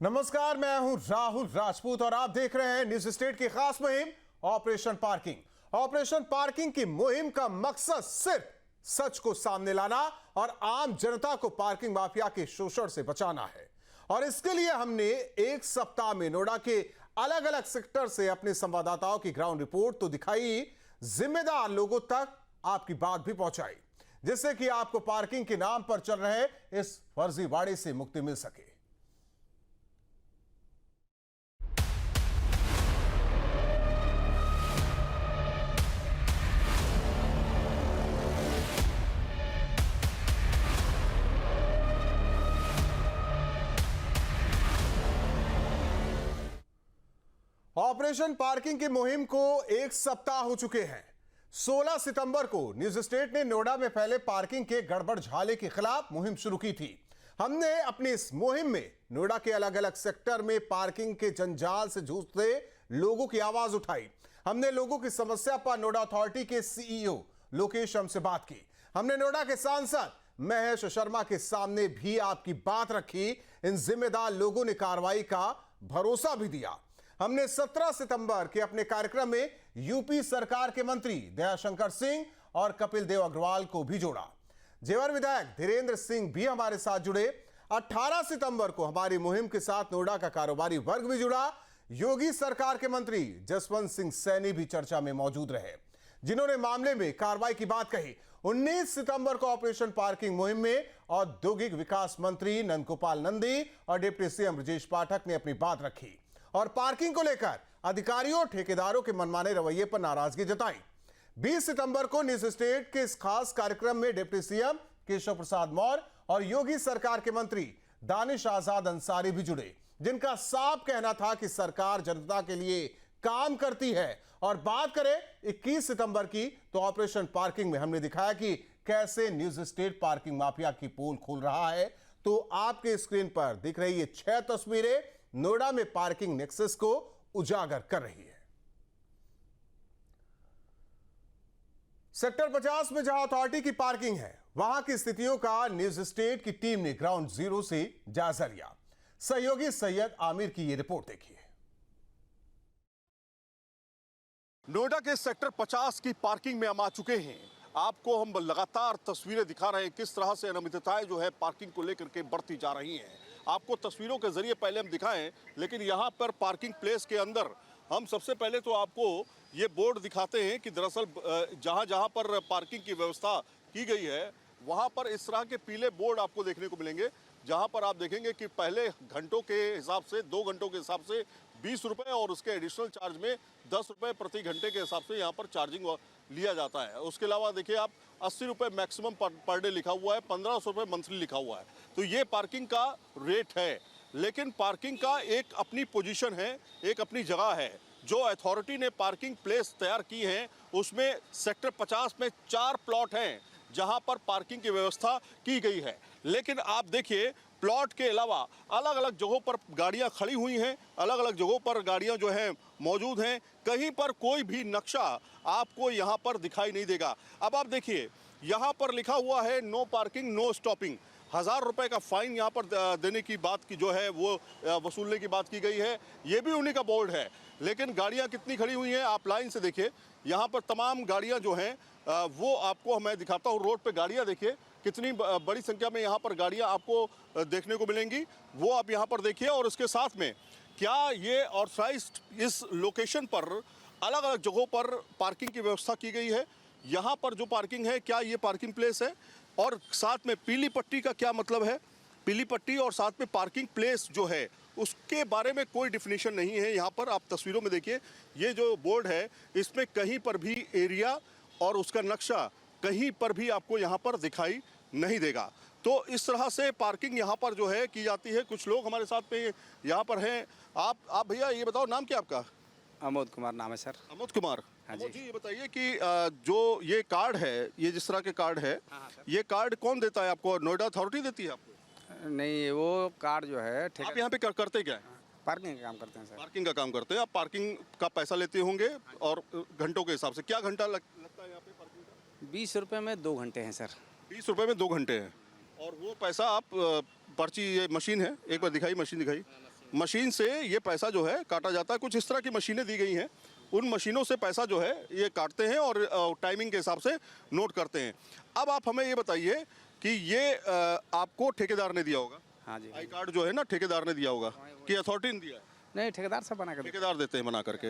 नमस्कार, मैं हूं राहुल राजपूत और आप देख रहे हैं न्यूज स्टेट की खास मुहिम ऑपरेशन पार्किंग। ऑपरेशन पार्किंग की मुहिम का मकसद सिर्फ सच को सामने लाना और आम जनता को पार्किंग माफिया के शोषण से बचाना है। और इसके लिए हमने एक सप्ताह में नोएडा के अलग अलग सेक्टर से अपने संवाददाताओं की ग्राउंड रिपोर्ट तो दिखाई, जिम्मेदार लोगों तक आपकी बात भी पहुंचाई, जिससे कि आपको पार्किंग के नाम पर चल रहे इस फर्जीवाड़े से मुक्ति मिल सके। ऑपरेशन पार्किंग की मुहिम को एक सप्ताह हो चुके हैं। 16 सितंबर को न्यूज स्टेट ने नोएडा में फैले पार्किंग के गड़बड़ झाले के खिलाफ मुहिम शुरू की थी। हमने अपनी इस मुहिम में नोएडा के अलग अलग सेक्टर में पार्किंग के जंजाल से जूझते लोगों की आवाज उठाई। हमने लोगों की समस्या पर नोएडा अथॉरिटी के सीईओ लोकेश शर्मा से बात की। हमने नोएडा के सांसद महेश शर्मा के सामने भी आपकी बात रखी। इन जिम्मेदार लोगों ने कार्रवाई का भरोसा भी दिया। हमने 17 सितंबर के अपने कार्यक्रम में यूपी सरकार के मंत्री दयाशंकर सिंह और कपिल देव अग्रवाल को भी जोड़ा। जेवर विधायक धीरेन्द्र सिंह भी हमारे साथ जुड़े। 18 सितंबर को हमारी मुहिम के साथ नोएडा का कारोबारी वर्ग भी जुड़ा। योगी सरकार के मंत्री जसवंत सिंह सैनी भी चर्चा में मौजूद रहे, जिन्होंने मामले में कार्रवाई की बात कही। 19 सितंबर को ऑपरेशन पार्किंग मुहिम में औद्योगिक विकास मंत्री नंदगोपाल नंदी और डिप्टी सीएम ब्रजेश पाठक ने अपनी बात रखी और पार्किंग को लेकर अधिकारियों और ठेकेदारों के मनमाने रवैये पर नाराजगी जताई। 20 सितंबर को न्यूज स्टेट के इस खास कार्यक्रम में डिप्टी सीएम केशव प्रसाद मौर्य और योगी सरकार के मंत्री दानिश आजाद अंसारी भी जुड़े, जिनका साफ कहना था कि सरकार जनता के लिए काम करती है। और बात करें 21 सितंबर की, तो ऑपरेशन पार्किंग में हमने दिखाया कि कैसे न्यूज स्टेट पार्किंग माफिया की पोल खोल रहा है। तो आपके स्क्रीन पर दिख रही ये 6 तस्वीरें नोएडा में पार्किंग नेक्सस को उजागर कर रही है। सेक्टर 50 में जहां अथॉरिटी की पार्किंग है, वहां की स्थितियों का न्यूज स्टेट की टीम ने ग्राउंड जीरो से जायजा लिया। सहयोगी सैयद आमिर की यह रिपोर्ट देखिए। नोएडा के सेक्टर 50 की पार्किंग में हम आ चुके हैं। आपको हम लगातार तस्वीरें दिखा रहे हैं किस तरह से अनियमितताएं जो है पार्किंग को लेकर के बढ़ती जा रही हैं। आपको तस्वीरों के जरिए पहले हम दिखाएं, लेकिन यहाँ पर पार्किंग प्लेस के अंदर हम सबसे पहले तो आपको ये बोर्ड दिखाते हैं कि दरअसल जहाँ जहाँ पर पार्किंग की व्यवस्था की गई है, वहाँ पर इस तरह के पीले बोर्ड आपको देखने को मिलेंगे, जहाँ पर आप देखेंगे कि पहले घंटों के हिसाब से 2 घंटों के हिसाब से 20 रुपये और उसके एडिशनल चार्ज में 10 रुपये प्रति घंटे के हिसाब से यहाँ पर चार्जिंग लिया जाता है। उसके अलावा देखिए आप 80 रुपये मैक्सिमम पर डे लिखा हुआ है, 1500 रुपये मंथली लिखा हुआ है। तो ये पार्किंग का रेट है, लेकिन पार्किंग का एक अपनी पोजीशन है, एक अपनी जगह है। जो अथॉरिटी ने पार्किंग प्लेस तैयार की है, उसमें सेक्टर 50 में 4 प्लॉट हैं जहां पर पार्किंग की व्यवस्था की गई है। लेकिन आप देखिए, प्लॉट के अलावा अलग अलग जगहों पर गाड़ियां खड़ी हुई हैं, अलग अलग जगहों पर गाड़ियां जो हैं मौजूद हैं। कहीं पर कोई भी नक्शा आपको यहां पर दिखाई नहीं देगा। अब आप देखिए, यहां पर लिखा हुआ है नो पार्किंग नो स्टॉपिंग। 1000 रुपये का फाइन यहाँ पर देने की बात की जो है वो वसूलने की बात की गई है। ये भी उन्हीं का बोर्ड है, लेकिन गाड़ियाँ कितनी खड़ी हुई हैं आप लाइन से देखिए। यहाँ पर तमाम गाड़ियाँ जो हैं वो आपको मैं दिखाता हूँ। रोड पे गाड़ियाँ देखिए, कितनी बड़ी संख्या में यहाँ पर गाड़ियाँ आपको देखने को मिलेंगी, वो आप यहाँ पर देखिए। और उसके साथ में क्या ये ऑथराइज्ड इस लोकेशन पर अलग अलग जगहों पर पार्किंग की व्यवस्था की गई है। यहाँ पर जो पार्किंग है, क्या ये पार्किंग प्लेस है? और साथ में पीली पट्टी का क्या मतलब है? पीली पट्टी और साथ में पार्किंग प्लेस जो है उसके बारे में कोई डिफिनीशन नहीं है। यहाँ पर आप तस्वीरों में देखिए, ये जो बोर्ड है इसमें कहीं पर भी एरिया और उसका नक्शा कहीं पर भी आपको यहाँ पर दिखाई नहीं देगा। तो इस तरह से पार्किंग यहाँ पर जो है की जाती है। कुछ लोग हमारे साथ में यहाँ पर हैं। आप भैया ये बताओ, नाम क्या आपका? अमोद कुमार नाम है सर। अमोद कुमार। हाँ अमोद जी, ये बताइए कि जो ये कार्ड है, ये जिस तरह के कार्ड है, ये कार्ड कौन देता है आपको? नोएडा अथॉरिटी देती है आपको? नहीं, वो कार्ड जो है आप यहाँ पे करते क्या है? पार्किंग का काम करते हैं सर। पार्किंग का काम करते हैं आप। पार्किंग का पैसा लेते होंगे और घंटों के हिसाब से क्या घंटा लगता है यहाँ पे पार्किंग का? 20 रुपये में 2 घंटे हैं सर। 20 रुपये में 2 घंटे हैं। और वो पैसा आप पर्ची, ये मशीन है, एक बार दिखाई, मशीन दिखाई। मशीन से ये पैसा जो है काटा जाता है। कुछ इस तरह की मशीनें दी गई हैं, उन मशीनों से पैसा जो है ये काटते हैं और टाइमिंग के हिसाब से नोट करते हैं। अब आप हमें ये बताइए कि ये आपको ठेकेदार ने दिया होगा, हाँ जी। आई कार्ड जो है ना ठेकेदार ने दिया होगा कि अथॉरिटी ने दिया है? नहीं, ठेकेदार सब बना कर ठेकेदार देते हैं बना करके।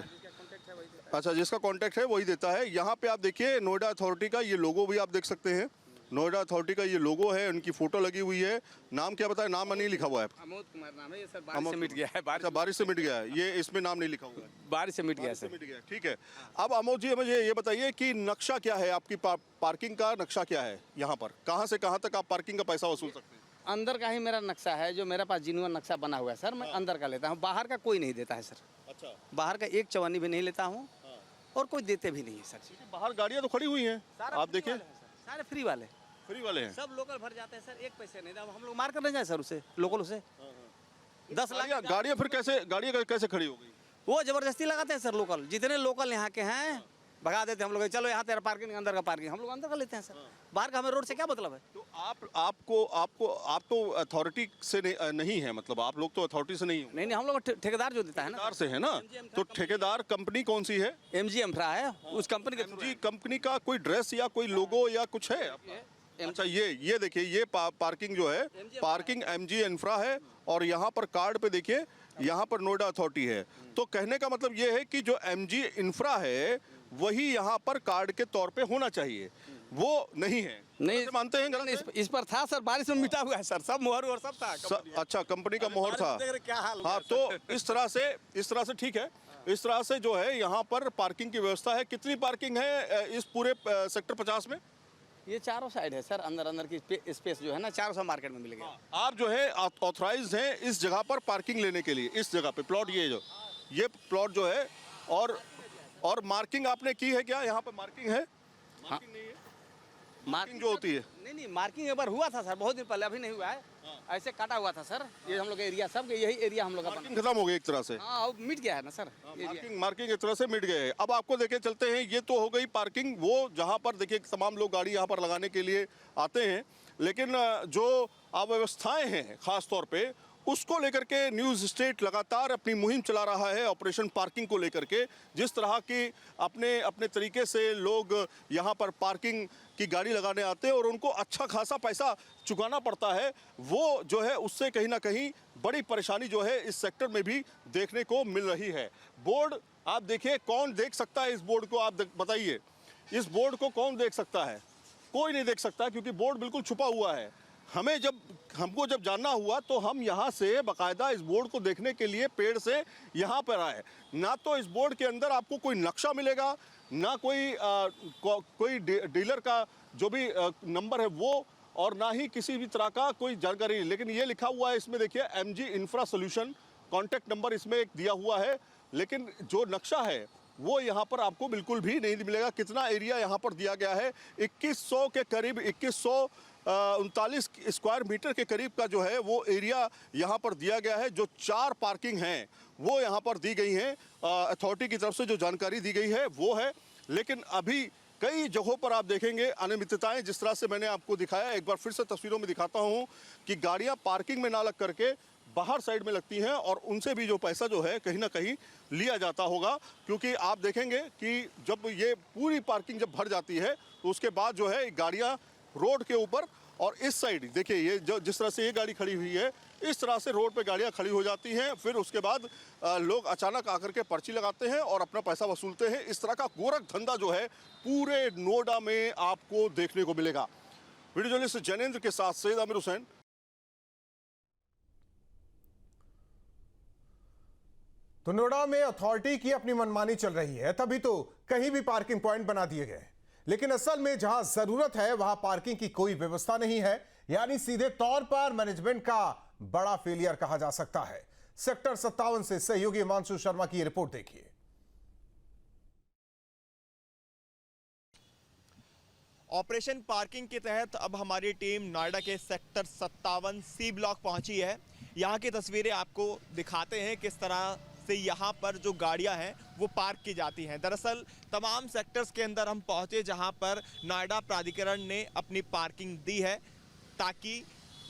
अच्छा, जिसका कॉन्टैक्ट है वही देता है। यहाँ पे आप देखिए नोएडा अथॉरिटी का ये लोगो भी आप देख सकते हैं। नोएडा अथॉरिटी का ये लोगो है, उनकी फोटो लगी हुई है। नाम क्या बताया? नाम नहीं लिखा हुआ है। अमोद कुमार नाम है, ये सर बारिश से मिट गया है। अच्छा, बारिश से मिट गया है, ये इसमें नाम नहीं लिखा हुआ है। बारिश से मिट गया बारिश से सर। मिट गया, ठीक है। अब अमोद जी मुझे ये बताइए कि नक्शा क्या है आपकी पार्किंग का नक्शा क्या है यहाँ पर? कहाँ से कहाँ तक आप पार्किंग का पैसा वसूल सकते हैं? अंदर का ही मेरा नक्शा है, जो मेरे पास जिनुअन नक्शा बना हुआ है सर, मैं अंदर का लेता हूँ, बाहर का कोई नहीं देता है सर। अच्छा, बाहर का एक चवन्नी भी नहीं लेता हूँ और कोई देते भी नहीं है सर। बाहर गाड़ियाँ तो खड़ी हुई हैं, आप देखिए सारे फ्री वाले, फ्री वाले हैं। सब लोकल भर जाते हैं सर, एक पैसे नहीं। हम लोग मार कर नहीं जाए सर उसे, लोकल उसे 10 लाख। गाड़ियाँ फिर कैसे खड़ी हो गई? वो जबरदस्ती लगाते हैं सर, लोकल जितने लोकल यहाँ के हैं भगा देते हैं हम लोग, चलो यहाँ तेरा पार्किंग, अंदर का पार्किंग, हम लोग अंदर का लेते हैं सर। बाहर का हमें रोड से क्या मतलब है? तो आप तो अथॉरिटी से नहीं है, मतलब आप लोग तो अथॉरिटी से नहीं हो, नहीं, हम लोग ठेकेदार जो देता है ना, ठेकेदार से है ना? तो ठेकेदार कंपनी कौन सी है? MG इंफ्रा है, उस कंपनी के एमजी कंपनी का कोई ड्रेस या कोई लोगो या कुछ है आपका? अच्छा, ये देखिए, ये पार्किंग जो है, पार्किंग एमजी इंफ्रा है और यहाँ पर कार्ड पे देखिए, यहाँ पर नोएडा अथॉरिटी है। तो कहने का मतलब ये है कि जो एमजी इंफ्रा है वही यहाँ पर कार्ड के तौर पे होना चाहिए, वो नहीं है। नहीं ऐसे मानते हैं? गलत है? इस पर था सर, बारिश में मिटा हुआ है सर, सब मोहर और सब था। अच्छा, कंपनी का मोहर था। देख रहे क्या हाल हाँ, तो इस तरह से ठीक है। इस तरह से जो है यहाँ पर पार्किंग की व्यवस्था है। कितनी पार्किंग है इस पूरे सेक्टर 50 में? ये चारों साइड है सर, अंदर की स्पेस जो है ना, 400 मार्केट में मिलेगा। आप जो है ऑथराइज्ड हैं इस जगह पर पार्किंग लेने के लिए, इस जगह पे प्लॉट, ये प्लॉट जो है, और मार्किंग आपने की है क्या? यहाँ पर मार्किंग है? मार्किंग नहीं है? मार्किंग जो होती है, नहीं, मार्किंग एक बार हुआ था सर, बहुत दिन पहले, अभी नहीं हुआ है। ऐसे काटा हुआ था सर, ये हम लोग एरिया, सब यही एरिया हम लोग का मार्किंग खत्म हो गई एक तरह से। हाँ, अब मिट गया है ना सर एरिया। मार्किंग एक तरह से मिट गए। अब आपको देखे चलते हैं, ये तो हो गई पार्किंग, वो जहाँ पर देखिए तमाम लोग गाड़ी यहाँ पर लगाने के लिए आते हैं, लेकिन जो अव्यवस्थाएं हैं खास तौर पे, उसको लेकर के न्यूज़ स्टेट लगातार अपनी मुहिम चला रहा है ऑपरेशन पार्किंग को लेकर के। जिस तरह की अपने तरीके से लोग यहाँ पर पार्किंग की गाड़ी लगाने आते हैं और उनको अच्छा खासा पैसा चुकाना पड़ता है, वो जो है उससे कहीं ना कहीं बड़ी परेशानी जो है इस सेक्टर में भी देखने को मिल रही है। बोर्ड आप देखिए, कौन देख सकता है इस बोर्ड को? आप बताइए, इस बोर्ड को कौन देख सकता है? कोई नहीं देख सकता, क्योंकि बोर्ड बिल्कुल छुपा हुआ है। हमको जब जानना हुआ तो हम यहाँ से बाकायदा इस बोर्ड को देखने के लिए पेड़ से यहाँ पर आए। ना तो इस बोर्ड के अंदर आपको कोई नक्शा मिलेगा, ना कोई डीलर का जो भी नंबर है वो, और ना ही किसी भी तरह का कोई जानकारी। लेकिन ये लिखा हुआ है इसमें, देखिए, MG infra solution, contact number इसमें एक दिया हुआ है, लेकिन जो नक्शा है वो यहाँ पर आपको बिल्कुल भी नहीं मिलेगा। कितना एरिया यहाँ पर दिया गया है? 2100 के करीब, 2139 स्क्वायर मीटर के करीब का जो है वो एरिया यहाँ पर दिया गया है। जो 4 पार्किंग हैं वो यहाँ पर दी गई हैं, अथॉरिटी की तरफ से जो जानकारी दी गई है वो है। लेकिन अभी कई जगहों पर आप देखेंगे अनियमितताएं, जिस तरह से मैंने आपको दिखाया, एक बार फिर से तस्वीरों में दिखाता हूँ कि गाड़ियाँ पार्किंग में ना लग करके बाहर साइड में लगती हैं और उनसे भी जो पैसा जो है कहीं ना कहीं लिया जाता होगा। क्योंकि आप देखेंगे कि जब ये पूरी पार्किंग जब भर जाती है तो उसके बाद जो है गाड़ियां रोड के ऊपर, और इस साइड देखिए, ये जो जिस तरह से ये गाड़ी खड़ी हुई है, इस तरह से रोड पे गाड़ियां खड़ी हो जाती हैं। फिर उसके बाद लोग अचानक आकर के पर्ची लगाते हैं और अपना पैसा वसूलते हैं। इस तरह का गोरख धंधा जो है पूरे नोएडा में आपको देखने को मिलेगा। वीडियो जर्नलिस्ट जैनेंद्र के साथ सैयद आमिर हुसैन। तो नोएडा में अथॉरिटी की अपनी मनमानी चल रही है, तभी तो कहीं भी पार्किंग पॉइंट बना दिए गए। लेकिन असल में जहां जरूरत है वहां पार्किंग की कोई व्यवस्था नहीं है, यानी सीधे तौर पर मैनेजमेंट का बड़ा फेलियर कहा जा सकता है। सेक्टर 57 से सहयोगी हिमांशु शर्मा की रिपोर्ट देखिए। ऑपरेशन पार्किंग के तहत अब हमारी टीम नोएडा के सेक्टर 57 सी ब्लॉक पहुंची है। यहां की तस्वीरें आपको दिखाते हैं किस तरह से यहाँ पर जो गाड़ियाँ हैं वो पार्क की जाती हैं। दरअसल तमाम सेक्टर्स के अंदर हम पहुँचे जहाँ पर नोएडा प्राधिकरण ने अपनी पार्किंग दी है ताकि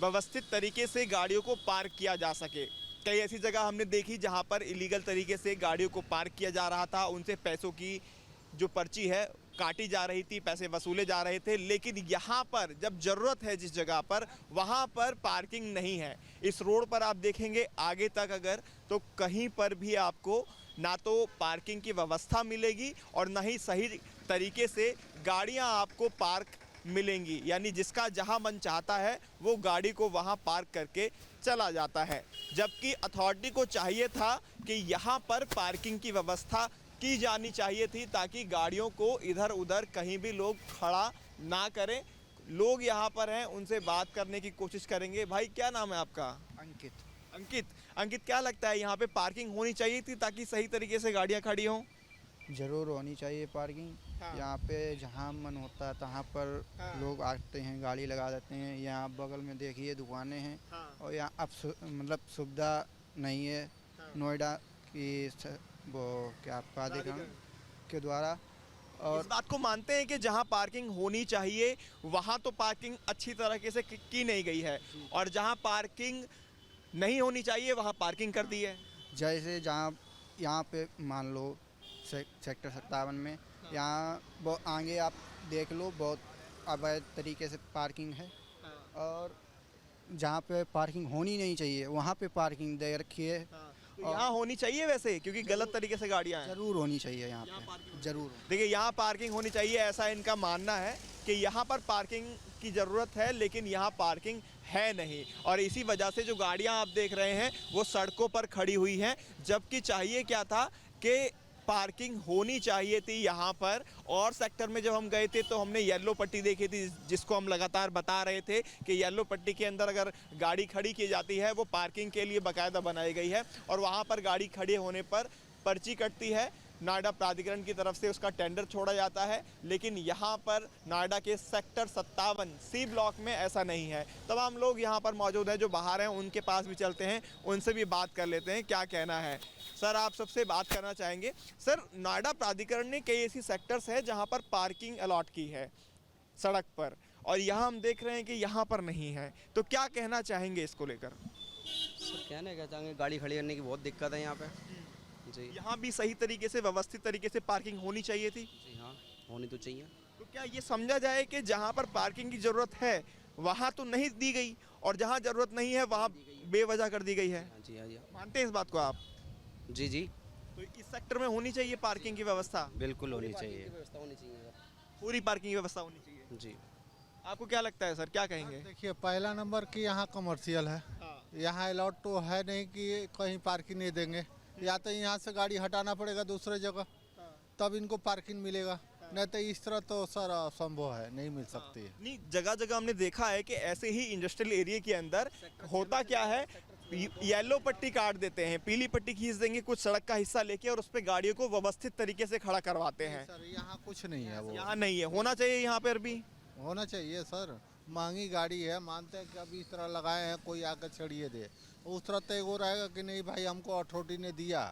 व्यवस्थित तरीके से गाड़ियों को पार्क किया जा सके। कई ऐसी जगह हमने देखी जहां पर इलीगल तरीके से गाड़ियों को पार्क किया जा रहा था, उनसे पैसों की जो पर्ची है काटी जा रही थी, पैसे वसूले जा रहे थे। लेकिन यहाँ पर जब ज़रूरत है जिस जगह पर, वहाँ पर पार्किंग नहीं है। इस रोड पर आप देखेंगे आगे तक अगर, तो कहीं पर भी आपको ना तो पार्किंग की व्यवस्था मिलेगी और ना ही सही तरीके से गाड़ियाँ आपको पार्क मिलेंगी। यानी जिसका जहां मन चाहता है वो गाड़ी को वहां पार्क करके चला जाता है। जबकि अथॉरिटी को चाहिए था कि यहां पर पार्किंग की व्यवस्था की जानी चाहिए थी, ताकि गाड़ियों को इधर उधर कहीं भी लोग खड़ा ना करें। लोग यहां पर हैं, उनसे बात करने की कोशिश करेंगे। भाई क्या नाम है आपका? अंकित। अंकित क्या लगता है यहाँ पे पार्किंग होनी चाहिए थी ताकि सही तरीके से गाड़ियाँ खड़ी हों? जरूर होनी चाहिए पार्किंग। हाँ। यहाँ पे जहाँ मन होता है तहाँ पर हाँ। लोग आते हैं, गाड़ी लगा देते हैं। यहाँ बगल में देखिए दुकानें हैं। हाँ। और यहाँ अब मतलब सुविधा नहीं है। हाँ। नोएडा की वो क्या प्राधिकरण के द्वारा। और इस बात को मानते हैं कि जहां पार्किंग होनी चाहिए वहां तो पार्किंग अच्छी तरीके से की नहीं गई है, और जहां पार्किंग नहीं होनी चाहिए वहां पार्किंग कर दी है। जैसे जहाँ यहाँ पे मान लो सेक्टर 57 में यहाँ बहुत आगे आप देख लो, बहुत अवैध तरीके से पार्किंग है। और जहाँ पे पार्किंग होनी नहीं चाहिए वहाँ पे पार्किंग दे रखी है। तो यहाँ होनी चाहिए वैसे, क्योंकि गलत तरीके से गाड़ियाँ हैं। जरूर होनी चाहिए यहाँ पे, जरूर। देखिए यहाँ पार्किंग होनी चाहिए, ऐसा इनका मानना है कि यहाँ पर पार्किंग की ज़रूरत है, लेकिन यहाँ पार्किंग है नहीं। और इसी वजह से जो गाड़ियाँ आप देख रहे हैं वो सड़कों पर खड़ी हुई हैं, जबकि चाहिए क्या था कि पार्किंग होनी चाहिए थी यहाँ पर। और सेक्टर में जब हम गए थे तो हमने येलो पट्टी देखी थी, जिसको हम लगातार बता रहे थे कि येलो पट्टी के अंदर अगर गाड़ी खड़ी की जाती है वो पार्किंग के लिए बाकायदा बनाई गई है, और वहाँ पर गाड़ी खड़े होने पर पर्ची कटती है। नोएडा प्राधिकरण की तरफ से उसका टेंडर छोड़ा जाता है, लेकिन यहाँ पर नोएडा के सेक्टर 57 सी ब्लॉक में ऐसा नहीं है। तमाम लोग यहाँ पर मौजूद हैं जो बाहर हैं, उनके पास भी चलते हैं, उनसे भी बात कर लेते हैं क्या कहना है। सर, आप सबसे बात करना चाहेंगे। सर, नोएडा प्राधिकरण ने कई ऐसी सेक्टर्स हैं जहाँ पर पार्किंग अलॉट की है सड़क पर, और यहाँ हम देख रहे हैं कि यहाँ पर नहीं है, तो क्या कहना चाहेंगे इसको लेकर? सर कहने क्या चाहेंगे, गाड़ी खड़ी करने की बहुत दिक्कत है यहाँ पे जी। यहाँ भी सही तरीके से व्यवस्थित तरीके से पार्किंग होनी चाहिए थी। जी हाँ, होनी तो चाहिए। तो क्या ये समझा जाए कि जहाँ पर पार्किंग की जरूरत है वहाँ तो नहीं दी गई, और जहाँ जरूरत नहीं है वहाँ बेवजह कर दी गई है? हाँ जी, हाँ जी, मानते हैं इस बात को आप? जी जी, तो इस सेक्टर में होनी चाहिए पार्किंग की व्यवस्था, बिल्कुल होनी चाहिए। व्यवस्था होनी चाहिए सर। पूरी पार्किंग की व्यवस्था होनी चाहिए। जी, आपको क्या लगता है सर, क्या कहेंगे? देखिए, पहला नंबर कि यहाँ कमर्शियल है, यहाँ अलाउड तो है नहीं कि कहीं पार्किंग नहीं देंगे। या तो यहाँ से गाड़ी हटाना पड़ेगा दूसरे जगह, तब इनको पार्किंग मिलेगा, नहीं तो इस तरह तो सर असंभव है, नहीं मिल सकती है। नहीं, जगह जगह हमने देखा है कि ऐसे ही इंडस्ट्रियल एरिया के अंदर होता क्या है, येलो पट्टी काट देते हैं, पीली पट्टी खींच देंगे कुछ सड़क का हिस्सा लेके, और उस पे गाड़ियों को व्यवस्थित तरीके से खड़ा करवाते हैं। सर यहाँ कुछ नहीं है, वो यहाँ नहीं है, होना चाहिए यहाँ पर भी। होना चाहिए सर। महंगी गाड़ी है, मानते हैं कि अभी इस तरह लगाए हैं, कोई आकर छड़िए दे, उस तरह तो वो रहेगा कि नहीं भाई हमको अथॉरिटी ने दिया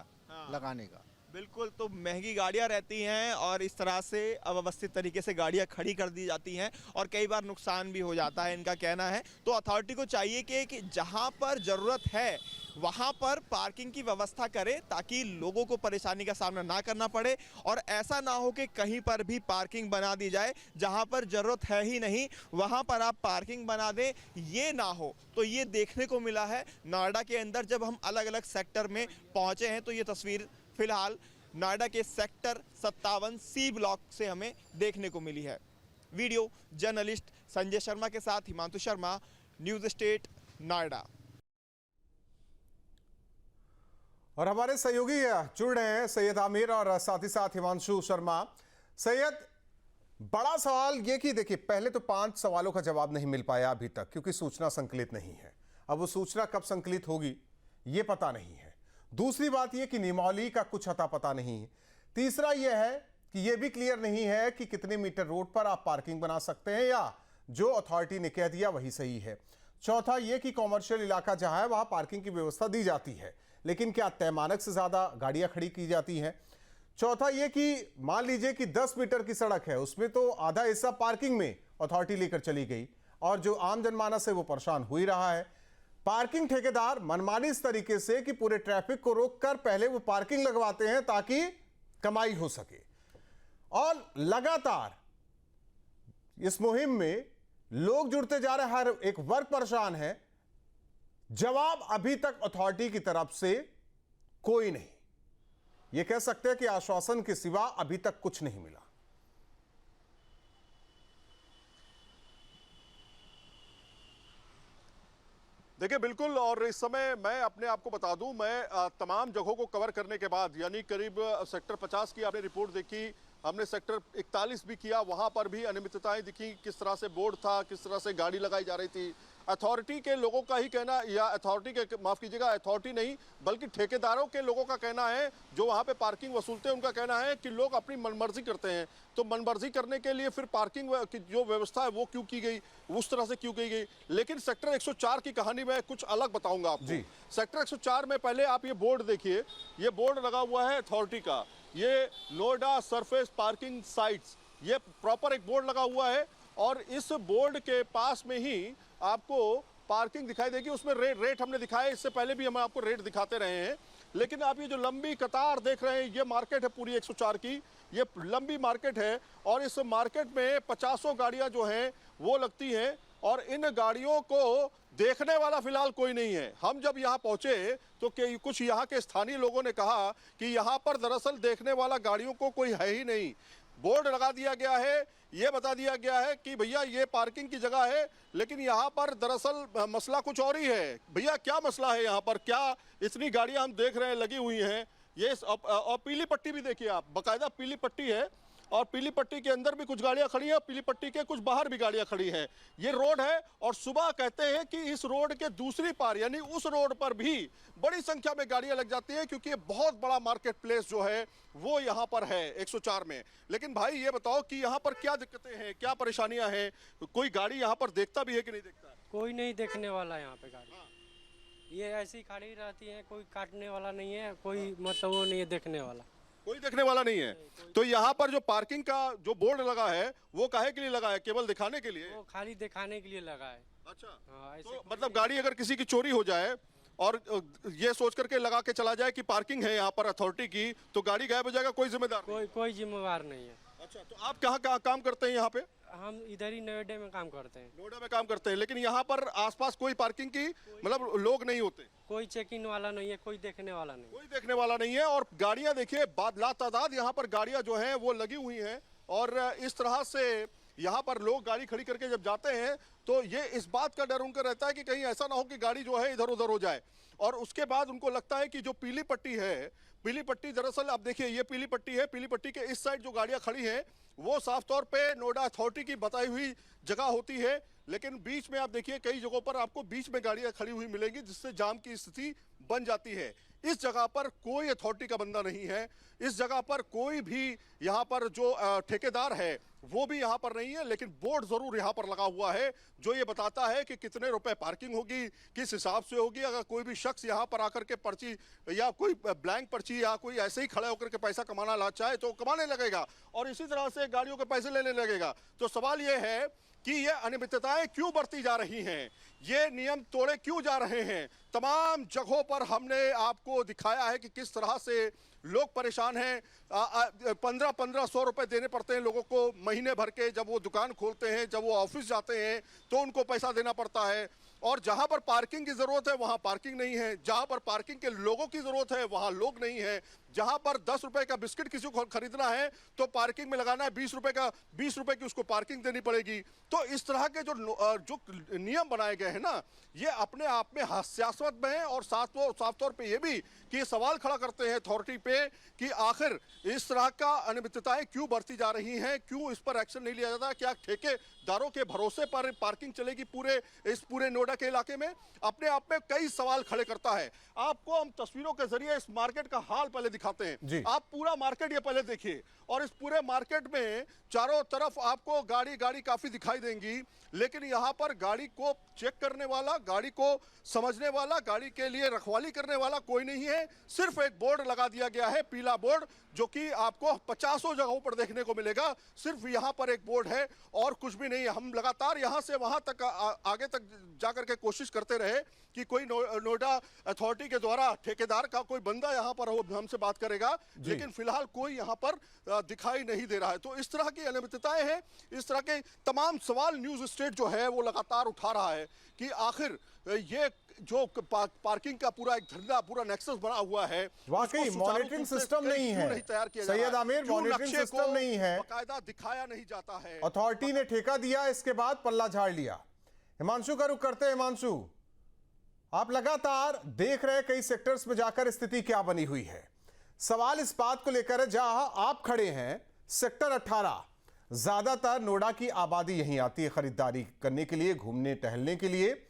लगाने का। बिल्कुल, तो महंगी गाड़ियां रहती हैं और इस तरह से अव्यवस्थित तरीके से गाड़ियां खड़ी कर दी जाती हैं, और कई बार नुकसान भी हो जाता है, इनका कहना है। तो अथॉरिटी को चाहिए कि जहां पर ज़रूरत है वहां पर पार्किंग की व्यवस्था करे, ताकि लोगों को परेशानी का सामना ना करना पड़े, और ऐसा ना हो कि कहीं पर भी पार्किंग बना दी जाए जहां पर ज़रूरत है ही नहीं, वहां पर आप पार्किंग बना दें, ये ना हो। तो ये देखने को मिला है नोएडा के अंदर। जब हम अलग अलग सेक्टर में पहुंचे हैं तो ये तस्वीर फिलहाल नोएडा के सेक्टर 57 सी ब्लॉक से हमें देखने को मिली है। वीडियो जर्नलिस्ट संजय शर्मा के साथ हिमांशु शर्मा, न्यूज़ स्टेट, नोएडा। और हमारे सहयोगी जुड़ रहे हैं सैयद आमिर और साथ ही साथ हिमांशु शर्मा। सैयद, बड़ा सवाल ये कि देखिए, पहले तो 5 सवालों का जवाब नहीं मिल पाया अभी तक, क्योंकि सूचना संकलित नहीं है। अब वो सूचना कब संकलित होगी ये पता नहीं है। दूसरी बात ये कि नियमावली का कुछ अता पता नहीं है। तीसरा यह है कि यह भी क्लियर नहीं है कि कितने मीटर रोड पर आप पार्किंग बना सकते हैं, या जो अथॉरिटी ने कह दिया वही सही है। चौथा यह कि कॉमर्शियल इलाका जहां है वहां पार्किंग की व्यवस्था दी जाती है, लेकिन क्या तय मानक से ज्यादा गाड़ियां खड़ी की जाती हैं। चौथा यह कि मान लीजिए कि 10 मीटर की सड़क है, उसमें तो आधा हिस्सा पार्किंग में अथॉरिटी लेकर चली गई, और जो आम जनमानस है वो परेशान हो ही रहा है। पार्किंग ठेकेदार मनमानी इस तरीके से कि पूरे ट्रैफिक को रोककर पहले वो पार्किंग लगवाते हैं ताकि कमाई हो सके। और लगातार इस मुहिम में लोग जुड़ते जा रहे हैं, हर एक वर्ग परेशान है। जवाब अभी तक अथॉरिटी की तरफ से कोई नहीं। यह कह सकते हैं कि आश्वासन के सिवा अभी तक कुछ नहीं मिला। देखिए बिल्कुल, और इस समय मैं अपने आप को बता दूं, मैं तमाम जगहों को कवर करने के बाद, यानी करीब सेक्टर 50 की आपने रिपोर्ट देखी, हमने सेक्टर 41 भी किया, वहां पर भी अनियमितताएं दिखी, किस तरह से बोर्ड था, किस तरह से गाड़ी लगाई जा रही थी। अथॉरिटी के लोगों का ही कहना, या अथॉरिटी के, माफ कीजिएगा, अथॉरिटी नहीं बल्कि ठेकेदारों के लोगों का कहना है, जो वहां पे पार्किंग वसूलते हैं, उनका कहना है कि लोग अपनी मनमर्जी करते हैं। तो मनमर्जी करने के लिए फिर पार्किंग की जो व्यवस्था है वो क्यों की गई, उस तरह से क्यों की गई। लेकिन सेक्टर 104 की कहानी में कुछ अलग बताऊंगा आपको। सेक्टर 104 में पहले आप ये बोर्ड देखिए, ये बोर्ड लगा हुआ है अथॉरिटी का, ये नोएडा सरफेस पार्किंग साइट्स, ये प्रॉपर एक बोर्ड लगा हुआ है। और इस बोर्ड के पास में ही आपको पार्किंग दिखाई देगी, उसमें रेट हमने दिखाए, इससे पहले भी हम आपको रेट दिखाते रहे हैं। लेकिन आप ये जो लंबी कतार देख रहे हैं, ये मार्केट है पूरी 104 की, ये लंबी मार्केट है। और इस मार्केट में 50 गाड़ियां जो हैं वो लगती हैं, और इन गाड़ियों को देखने वाला फिलहाल कोई नहीं है। हम जब यहाँ पहुंचे तो कुछ यहाँ के स्थानीय लोगों ने कहा कि यहाँ पर दरअसल देखने वाला गाड़ियों को कोई है ही नहीं। बोर्ड लगा दिया गया है, ये बता दिया गया है कि भैया ये पार्किंग की जगह है, लेकिन यहाँ पर दरअसल मसला कुछ और ही है। भैया क्या मसला है यहाँ पर, क्या इतनी गाड़ियाँ हम देख रहे हैं लगी हुई हैं, ये और पीली पट्टी भी देखिए आप, बाकायदा पीली पट्टी है, और पीली पट्टी के अंदर भी कुछ गाड़ियां खड़ी हैं, पीली पट्टी के कुछ बाहर भी गाड़ियां खड़ी हैं। ये रोड है, और सुबह कहते हैं कि इस रोड के दूसरी पार यानी उस रोड पर भी बड़ी संख्या में गाड़ियां लग जाती हैं, क्योंकि ये बहुत बड़ा मार्केट प्लेस जो है वो यहाँ पर है 104 में। लेकिन भाई ये बताओ कि यहाँ पर क्या दिक्कतें हैं, क्या परेशानियां हैं, कोई गाड़ी यहाँ पर देखता भी है कि नहीं देखता? कोई नहीं देखने वाला यहाँ पे गाड़ी, ये ऐसी खड़ी रहती है, कोई काटने वाला नहीं है, कोई मतलब वो नहीं है देखने वाला, कोई देखने वाला नहीं है। तो यहाँ पर जो पार्किंग का जो बोर्ड लगा है वो काहे के लिए लगा है? केवल दिखाने के लिए? वो खाली दिखाने के लिए लगा है। अच्छा, हाँ, तो मतलब गाड़ी अगर किसी की चोरी हो जाए और ये सोच करके लगा के चला जाए कि पार्किंग है यहाँ पर अथॉरिटी की, तो गाड़ी गायब हो जाएगा, कोई जिम्मेदार? कोई जिम्मेवार नहीं है। अच्छा, तो आप कहाँ काम करते हैं यहाँ पे? हम इधर ही नोएडा में काम करते हैं। नोएडा में काम करते हैं, लेकिन यहाँ पर आसपास कोई पार्किंग की मतलब लोग नहीं होते? कोई चेकिंग वाला नहीं है, कोई देखने वाला नहीं, कोई देखने वाला नहीं है। और गाड़ियां देखिए, लातादाद यहाँ पर गाड़ियां जो हैं वो लगी हुई हैं, और इस तरह से यहाँ पर लोग गाड़ी खड़ी करके जब जाते हैं तो ये इस बात का डर उनका रहता है कि कहीं ऐसा ना हो कि गाड़ी जो है इधर उधर हो जाए। और उसके बाद उनको लगता है कि जो पीली पट्टी है, पीली पट्टी दरअसल आप देखिए ये पीली पट्टी है, पीली पट्टी के इस साइड जो गाड़ियां खड़ी हैं वो साफ तौर पे नोएडा अथॉरिटी की बताई हुई जगह होती है, लेकिन बीच में आप देखिए कई जगहों पर आपको बीच में गाड़ियां खड़ी हुई मिलेंगी, जिससे जाम की स्थिति बन जाती है। इस जगह पर कोई अथॉरिटी का बंदा नहीं है, इस जगह पर कोई भी यहाँ पर जो ठेकेदार है वो भी यहाँ पर नहीं है, लेकिन बोर्ड जरूर यहाँ पर लगा हुआ है जो ये बताता है कि कितने रुपए पार्किंग होगी, किस हिसाब से होगी। अगर कोई भी शख्स यहाँ पर आकर के पर्ची या कोई ब्लैंक पर्ची या कोई ऐसे ही खड़े होकर के पैसा कमाना ला चाहे तो कमाने लगेगा, और इसी तरह से गाड़ियों के पैसे लेने लगेगा। तो सवाल ये है कि ये अनियमितताएं क्यों बढ़ती जा रही हैं, ये नियम तोड़े क्यों जा रहे हैं। तमाम जगहों पर हमने आपको दिखाया है कि किस तरह से लोग परेशान हैं। 1500 रुपए देने पड़ते हैं लोगों को महीने भर के, जब वो दुकान खोलते हैं, जब वो ऑफिस जाते हैं तो उनको पैसा देना पड़ता है। और जहां पर पार्किंग की जरूरत है वहां पार्किंग नहीं है, जहां पर पार्किंग के लोगों की जरूरत है वहां लोग नहीं है, जहां पर 10 रुपए का बिस्किट किसी को खरीदना है तो पार्किंग में लगाना है 20 रुपए का, 20 रुपए की उसको पार्किंग देनी पड़ेगी। तो इस तरह के जो नियम बनाए गए हैं ना, ये अपने आप में हास्यास्पद में है, और साफ तौर पे ये भी कि सवाल खड़ा करते हैं अथॉरिटी पे कि आखिर इस तरह का अनियमितताएं क्यों बढ़ती जा रही हैं, क्यों इस पर एक्शन नहीं लिया जाता। क्या ठेकेदारों के भरोसे पर पार्किंग चलेगी इस पूरे नोएडा के इलाके में? अपने आप में कई सवाल खड़े करता है। आपको हम तस्वीरों के जरिए इस मार्केट का हाल पहले दिखा दिखाते हैं। जी। आप पूरा मार्केट ये पहले देखिए, और इस पूरे मार्केट में चारों तरफ आपको गाड़ी काफी दिखाई देंगी, लेकिन यहाँ पर गाड़ी को चेक करने वाला, गाड़ी को समझने वाला, गाड़ी के लिए रखवाली करने वाला कोई नहीं है। सिर्फ एक बोर्ड लगा दिया गया है, पीला बोर्ड, जो कि आपको 50 जगहों पर देखने को मिलेगा। सिर्फ यहाँ पर एक बोर्ड है और कुछ भी नहीं है। हम लगातार यहाँ से वहां तक आगे तक जाकर के कोशिश करते रहे कि कोई नोएडा अथॉरिटी के द्वारा ठेकेदार का कोई बंदा यहाँ पर हो, हमसे बात करेगा, लेकिन फिलहाल कोई यहाँ पर दिखाई नहीं दे रहा है। तो इस तरह की अनियमितताएं हैं, इस तरह के तमाम सवाल न्यूज स्टेट जो है वो लगातार उठा रहा है कि आखिर ये जो पार्किंग का पूरा एक धंधा, पूरा नेक्सस बना हुआ है, वाकई मॉनिटरिंग सिस्टम नहीं है। तैयार किया सैयद आमिर, मॉनिटरिंग सिस्टम नहीं है, बाकायदा दिखाया नहीं जाता है। अथॉरिटी ने ठेका दिया, इसके बाद पल्ला झाड़ लिया। हिमांशु का रुख करते हैं। हिमांशु, आप लगातार देख रहे हैं कई सेक्टर्स में जाकर स्थिति क्या बनी हुई है। सवाल इस बात को लेकर है, जहां आप खड़े हैं सेक्टर 18, ज्यादातर नोएडा की आबादी यहीं आती है खरीदारी करने के लिए, घूमने टहलने के लिए।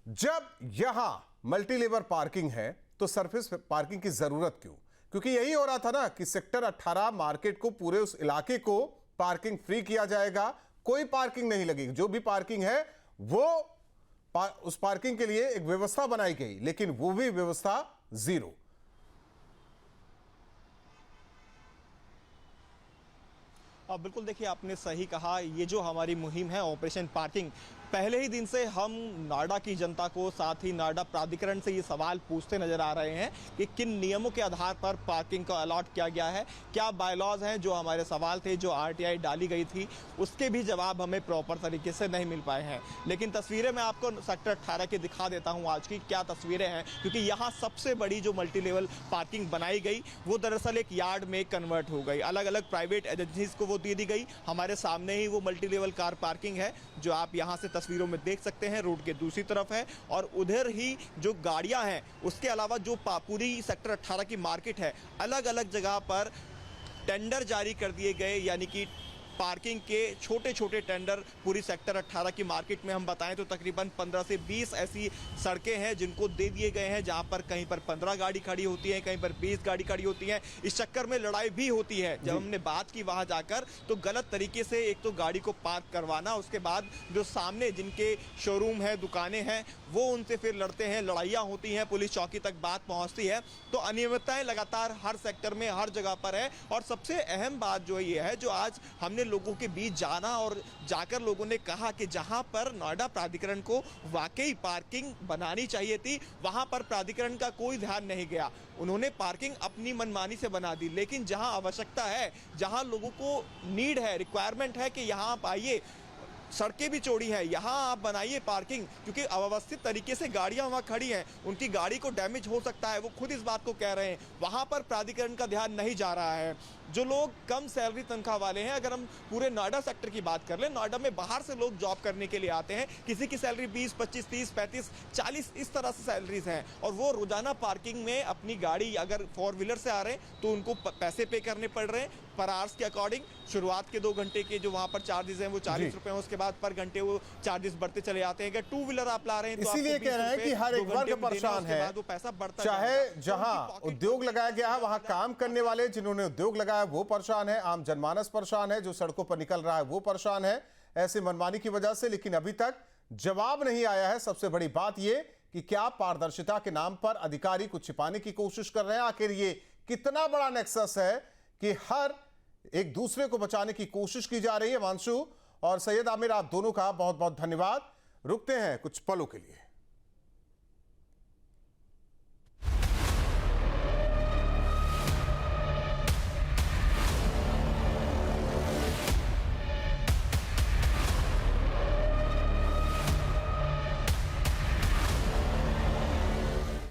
जब यहां मल्टी लेवल पार्किंग है तो सरफेस पार्किंग की जरूरत क्यों? क्योंकि यही हो रहा था ना कि सेक्टर 18 मार्केट को, पूरे उस इलाके को पार्किंग फ्री किया जाएगा, कोई पार्किंग नहीं लगेगी। जो भी पार्किंग है वो उस पार्किंग के लिए एक व्यवस्था बनाई गई, लेकिन वो भी व्यवस्था जीरो। बिल्कुल, देखिए आपने सही कहा। ये जो हमारी मुहिम है ऑपरेशन पार्किंग, पहले ही दिन से हम नोएडा की जनता को, साथ ही नोएडा प्राधिकरण से ये सवाल पूछते नजर आ रहे हैं कि किन नियमों के आधार पर पार्किंग को अलॉट किया गया है, क्या बायलॉज हैं। जो हमारे सवाल थे, जो आरटीआई डाली गई थी, उसके भी जवाब हमें प्रॉपर तरीके से नहीं मिल पाए हैं। लेकिन तस्वीरें मैं आपको सेक्टर 18 की दिखा देता हूँ आज की क्या तस्वीरें हैं, क्योंकि यहाँ सबसे बड़ी जो मल्टी लेवल पार्किंग बनाई गई वो दरअसल एक यार्ड में कन्वर्ट हो गई। अलग अलग प्राइवेट एजेंसीज को वो दे दी गई। हमारे सामने ही वो मल्टी लेवल कार पार्किंग है, जो आप यहाँ से तस्वीरों में देख सकते हैं, रोड के दूसरी तरफ है। और उधर ही जो गाड़ियां हैं, उसके अलावा जो पूरी सेक्टर 18 की मार्केट है, अलग अलग जगह पर टेंडर जारी कर दिए गए, यानी कि पार्किंग के छोटे छोटे टेंडर पूरी सेक्टर 18 की मार्केट में हम बताएं तो तकरीबन 15 से 20 ऐसी सड़कें हैं जिनको दे दिए गए हैं, जहां पर कहीं पर 15 गाड़ी खड़ी होती है, कहीं पर 20 गाड़ी खड़ी होती है। इस चक्कर में लड़ाई भी होती है। जब हमने बात की वहां जाकर, तो गलत तरीके से एक तो गाड़ी को पार्क करवाना, उसके बाद जो सामने जिनके शोरूम है, दुकानें हैं, वो उनसे फिर लड़ते हैं, लड़ाइयाँ होती हैं, पुलिस चौकी तक बात पहुँचती है। तो अनियमितताएं लगातार हर सेक्टर में, हर जगह पर है। और सबसे अहम बात जो ये है, जो आज हमने लोगों के बीच जाना और जाकर लोगों ने कहा कि जहां पर नोएडा प्राधिकरण को वाकई पार्किंग बनानी चाहिए थी, वहां पर प्राधिकरण का कोई ध्यान नहीं गया। उन्होंने पार्किंग अपनी मनमानी से बना दी। लेकिन जहां आवश्यकता है, जहां लोगों को नीड है, रिक्वायरमेंट है कि यहां आप आइए, सड़कें भी चौड़ी हैं, यहाँ आप बनाइए पार्किंग, क्योंकि अव्यवस्थित तरीके से गाड़ियाँ वहाँ खड़ी हैं, उनकी गाड़ी को डैमेज हो सकता है। वो खुद इस बात को कह रहे हैं। वहाँ पर प्राधिकरण का ध्यान नहीं जा रहा है। जो लोग कम सैलरी तनख्वाह वाले हैं, अगर हम पूरे नोएडा सेक्टर की बात कर लें, नोएडा में बाहर से लोग जॉब करने के लिए आते हैं, किसी की सैलरी 20, 25, 30, 35, 40 इस तरह से सैलरीज हैं, और वो रोजाना पार्किंग में अपनी गाड़ी, अगर 4 व्हीलर से आ रहे हैं तो उनको पैसे पे करने पड़ रहे हैं पर आवर्स के अकॉर्डिंग। शुरुआत के 2 घंटे के जो वहाँ पर चार्जेस हैं वो 40 रुपए हैं, उसके बाद पर घंटे वो चार्जेस बढ़ते चले जाते हैं। अगर 2 व्हीलर आप ला रहे हैं तो इसीलिए कह रहे हैं कि हर एक वर्ग परेशान है, वो पैसा बढ़ता चाहे जहां उद्योग लगाया गया है वहां काम करने वाले जिन्होंने उद्योग लगाया वो परेशान है, आम जनमानस परेशान है, जो सड़कों पर निकल रहा है वो परेशान है ऐसे मनमानी की वजह से। लेकिन अभी तक जवाब नहीं आया है। सबसे बड़ी बात यह कि क्या पारदर्शिता के नाम पर अधिकारी कुछ छिपाने की कोशिश कर रहे हैं? आखिर ये कितना बड़ा नेक्सस है कि हर एक दूसरे को बचाने की कोशिश की जा रही है? हिमांशु और सैयद आमिर, आप दोनों का बहुत बहुत धन्यवाद। रुकते हैं कुछ पलों के लिए।